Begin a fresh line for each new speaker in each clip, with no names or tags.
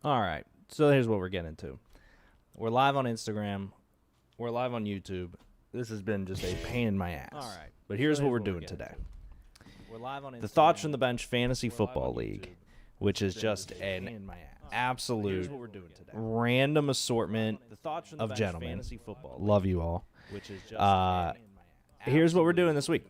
All right. So here's what we're getting into. We're live on Instagram. We're live on YouTube. This has been just a pain in my ass.
All right.
But here's what we're doing today.
We're live on Instagram.
The Thoughts from the Bench Fantasy Football League, which is just an
Here's
absolute
what we're doing today.
random assortment
The Thoughts from the
of
Bench
gentlemen.
Fantasy Football
Love you all.
League, which is just
Here's what we're doing this week.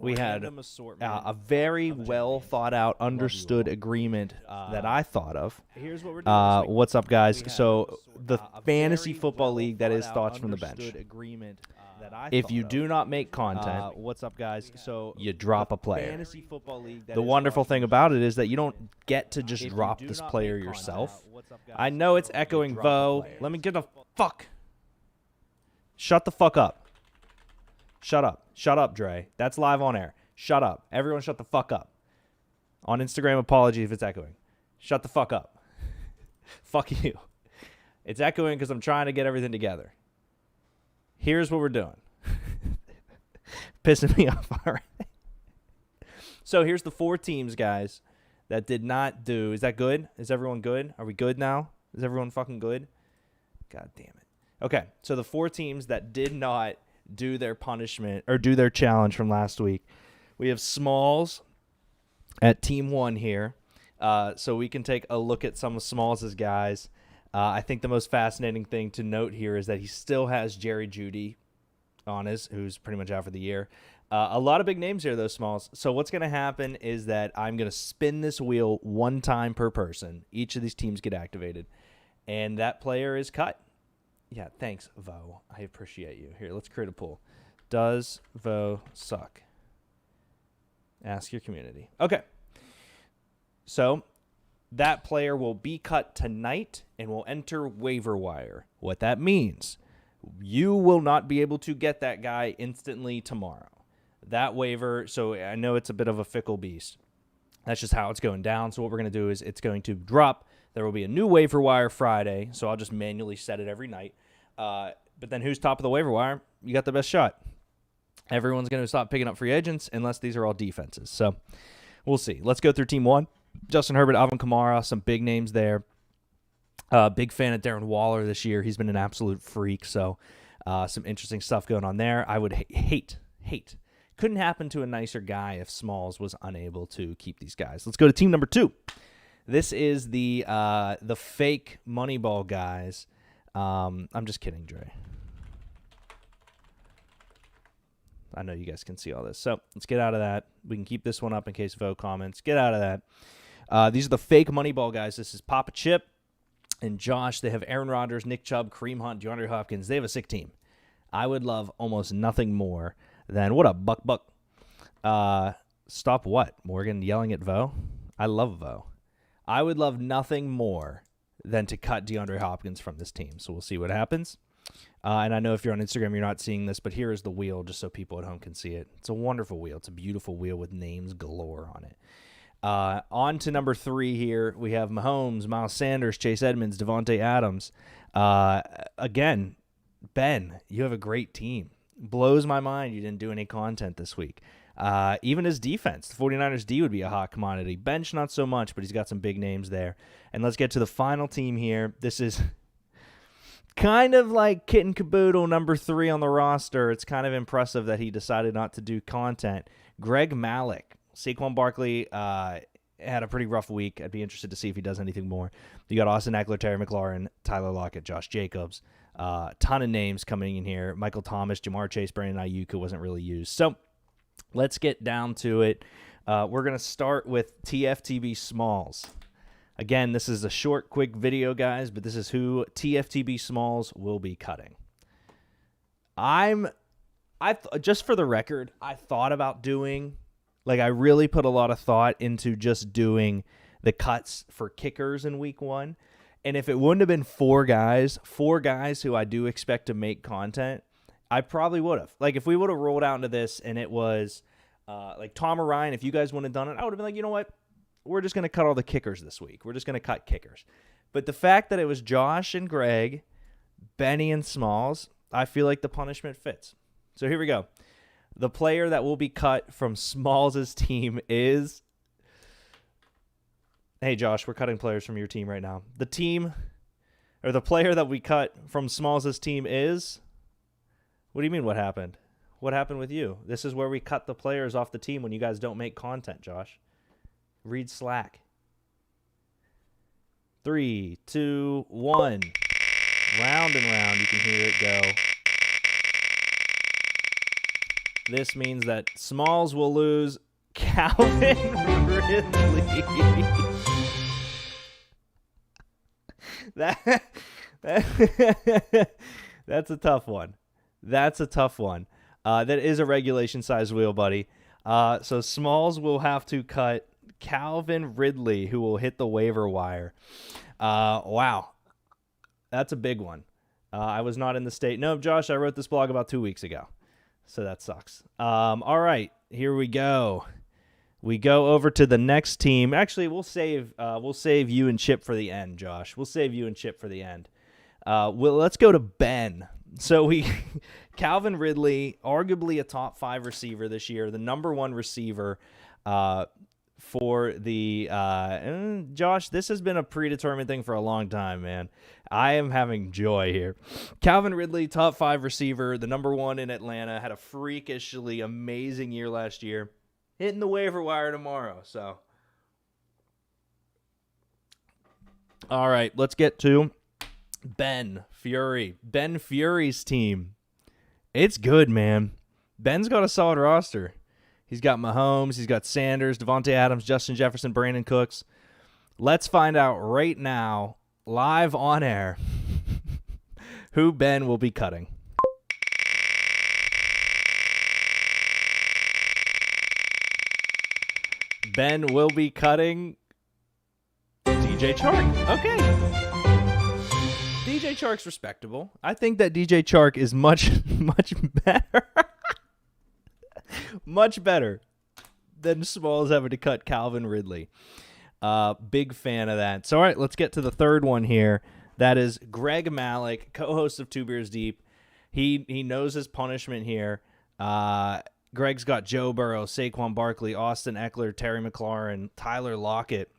We had
random assortment
a very
of
well
gentlemen.
thought out,
you
understood
all.
agreement that I thought of.
Here's what we're doing this week.
What's up, guys?
We had
So the
a
Fantasy
very
Football League, that is
well-thought-out,
Thoughts from the Bench.
understood agreement that I
If
thought
you
of.
do not make content,
What's up, guys? So
you drop a player.
Fantasy Football League.
The wonderful thing about it is that you don't get to just drop this player yourself. I know it's echoing Vo. Let me get the fuck. Shut the fuck up. Shut up. Shut up, Dre. That's live on air. Shut up. Everyone shut the fuck up. On Instagram, apology if it's echoing. Shut the fuck up. Fuck you. It's echoing because I'm trying to get everything together. Here's what we're doing. Pissing me off already. So here's the 4 teams, guys, that did not do. Is that good? Is everyone good? Are we good now? Is everyone fucking good? God damn it. Okay, so the 4 teams that did not do their punishment or do their challenge from last week. We have Smalls at Team 1 here. So we can take a look at some of Smalls' guys. I think the most fascinating thing to note here is that he still has Jerry Jeudy on who's pretty much out for the year. A lot of big names here, though, Smalls. So what's going to happen is that I'm going to spin this wheel 1 time per person. Each of these teams get activated, and that player is cut. Yeah, thanks, Vo. I appreciate you. Here, let's create a poll. Does Vo suck? Ask your community. Okay. So that player will be cut tonight and will enter waiver wire. What that means, you will not be able to get that guy instantly tomorrow. That waiver, so I know it's a bit of a fickle beast. That's just how it's going down. So what we're going to do is it's going to drop. There will be a new waiver wire Friday, so I'll just manually set it every night. But then who's top of the waiver wire? You got the best shot. Everyone's going to stop picking up free agents unless these are all defenses. So we'll see. Let's go through Team 1. Justin Herbert, Alvin Kamara, some big names there. Big fan of Darren Waller this year. He's been an absolute freak, so some interesting stuff going on there. I would hate. Couldn't happen to a nicer guy if Smalls was unable to keep these guys. Let's go to team number 2. This is the fake Moneyball guys. I'm just kidding, Dre. I know you guys can see all this. So let's get out of that. We can keep this one up in case Vo comments. Get out of that. These are the fake Moneyball guys. This is Papa Chip and Josh. They have Aaron Rodgers, Nick Chubb, Kareem Hunt, DeAndre Hopkins. They have a sick team. I would love almost nothing more than, what up, Buck? Stop what? Morgan yelling at Vo? I love Vo. I would love nothing more than to cut DeAndre Hopkins from this team. So we'll see what happens. And I know if you're on Instagram, you're not seeing this, but here is the wheel just so people at home can see it. It's a wonderful wheel. It's a beautiful wheel with names galore on it. On to number 3 here. We have Mahomes, Miles Sanders, Chase Edmonds, Devontae Adams. Again, Ben, you have a great team. Blows my mind you didn't do any content this week. Even his defense, the 49ers D would be a hot commodity. Bench, not so much, but he's got some big names there. And let's get to the final team here. This is kind of like Kit and Caboodle, number 3 on the roster. It's kind of impressive that he decided not to do content. Greg Malik. Saquon Barkley had a pretty rough week. I'd be interested to see if he does anything more. You got Austin Eckler, Terry McLaurin, Tyler Lockett, Josh Jacobs. Ton of names coming in here. Michael Thomas, Jamar Chase, Brandon Ayuk, who wasn't really used. So let's get down to it. We're going to start with TFTB Smalls. Again, this is a short, quick video, guys, but this is who TFTB Smalls will be cutting. Just for the record, I thought about doing, I really put a lot of thought into just doing the cuts for kickers in week 1. And if it wouldn't have been 4 guys who I do expect to make content, I probably would have. If we would have rolled out into this and it was Tom or Ryan, if you guys wouldn't have done it, I would have been like, you know what? We're just going to cut all the kickers this week. We're just going to cut kickers. But the fact that it was Josh and Greg, Benny and Smalls, I feel like the punishment fits. So here we go. The player that will be cut from Smalls' team is, Hey, Josh, we're cutting players from your team right now. The team, or the player that we cut from Smalls' team is... What do you mean what happened? What happened with you? This is where we cut the players off the team when you guys don't make content, Josh. Read Slack. 3, 2, 1. Round and round. You can hear it go. This means that Smalls will lose Calvin Ridley. That's a tough one. That's a tough one. That is a regulation-sized wheel, buddy. So Smalls will have to cut Calvin Ridley, who will hit the waiver wire. Wow. That's a big one. I was not in the state. No, Josh, I wrote this blog about 2 weeks ago. So that sucks. All right, here we go. We go over to the next team. Actually, we'll save you and Chip for the end, Josh. We'll save you and Chip for the end. Let's go to Ben. So Calvin Ridley, arguably a top 5 receiver this year, the number 1 receiver for the Josh, this has been a predetermined thing for a long time, man. I am having joy here. Calvin Ridley, top 5 receiver, the number 1 in Atlanta, had a freakishly amazing year last year. Hitting the waiver wire tomorrow. So, all right, let's get to Ben Fury. Ben Fury's team. It's good, man. Ben's got a solid roster. He's got Mahomes. He's got Sanders, Devontae Adams, Justin Jefferson, Brandon Cooks. Let's find out right now, live on air, who Ben will be cutting. Ben will be cutting DJ Chark. Okay. DJ Chark's respectable. I think that DJ Chark is much better. Much better than Smalls having to cut Calvin Ridley. Big fan of that. So, all right, let's get to the third one here. That is Greg Malik, co-host of Two Beers Deep. He knows his punishment here. Greg's got Joe Burrow, Saquon Barkley, Austin Eckler, Terry McLaurin, Tyler Lockett.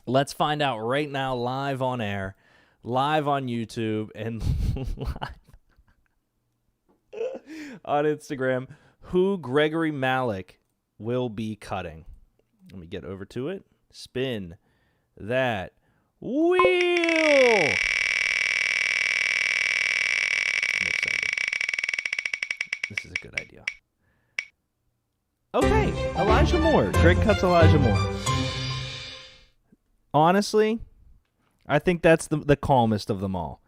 Let's find out right now, live on air, live on YouTube, and live on Instagram, who Gregory Malik will be cutting. Let me get over to it. Spin that wheel. I'm excited. This is a good idea. Okay, Elijah Moore. Greg cuts Elijah Moore. Honestly, I think that's the calmest of them all.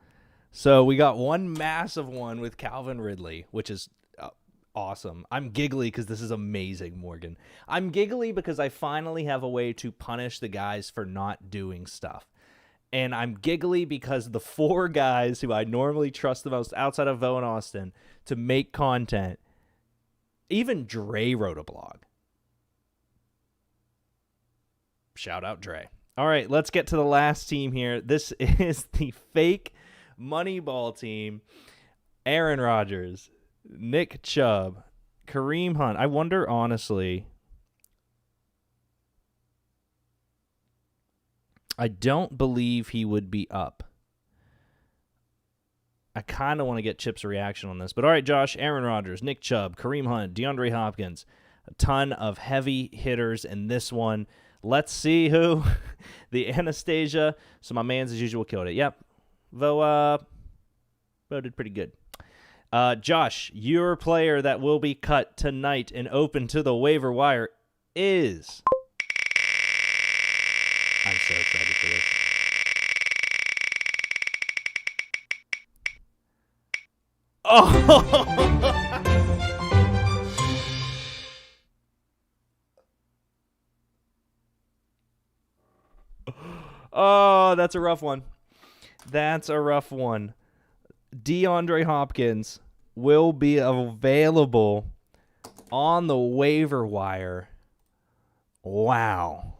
So we got one massive one with Calvin Ridley, which is awesome. I'm giggly because this is amazing, Morgan. I'm giggly because I finally have a way to punish the guys for not doing stuff. And I'm giggly because the 4 guys who I normally trust the most outside of Vo and Austin to make content, even Dre wrote a blog. Shout out Dre. All right, let's get to the last team here. This is the fake Moneyball team. Aaron Rodgers, Nick Chubb, Kareem Hunt. I wonder, honestly, I don't believe he would be up. I kind of want to get Chip's reaction on this. But all right, Josh, Aaron Rodgers, Nick Chubb, Kareem Hunt, DeAndre Hopkins. A ton of heavy hitters in this one. Let's see who. The Anastasia. So my man's, as usual, killed it. Yep. Vo did pretty good. Josh, your player that will be cut tonight and open to the waiver wire is... I'm so excited for this. Oh, that's a rough one. That's a rough one. DeAndre Hopkins will be available on the waiver wire. Wow.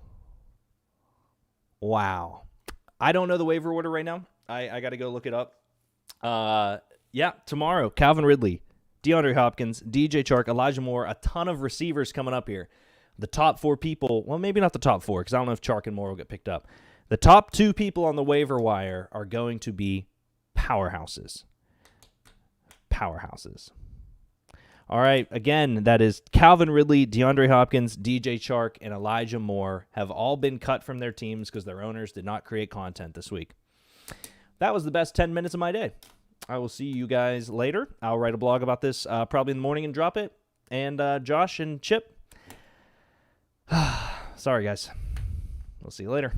I don't know the waiver order right now. I got to go look it up. Yeah, tomorrow, Calvin Ridley, DeAndre Hopkins, DJ Chark, Elijah Moore, a ton of receivers coming up here. the top 4 people, well, maybe not the top 4 because I don't know if Chark and Moore will get picked up. The top 2 people on the waiver wire are going to be powerhouses. Powerhouses. All right, again, that is Calvin Ridley, DeAndre Hopkins, DJ Chark, and Elijah Moore have all been cut from their teams because their owners did not create content this week. That was the best 10 minutes of my day. I will see you guys later. I'll write a blog about this probably in the morning and drop it. And Josh and Chip, sorry, guys. We'll see you later.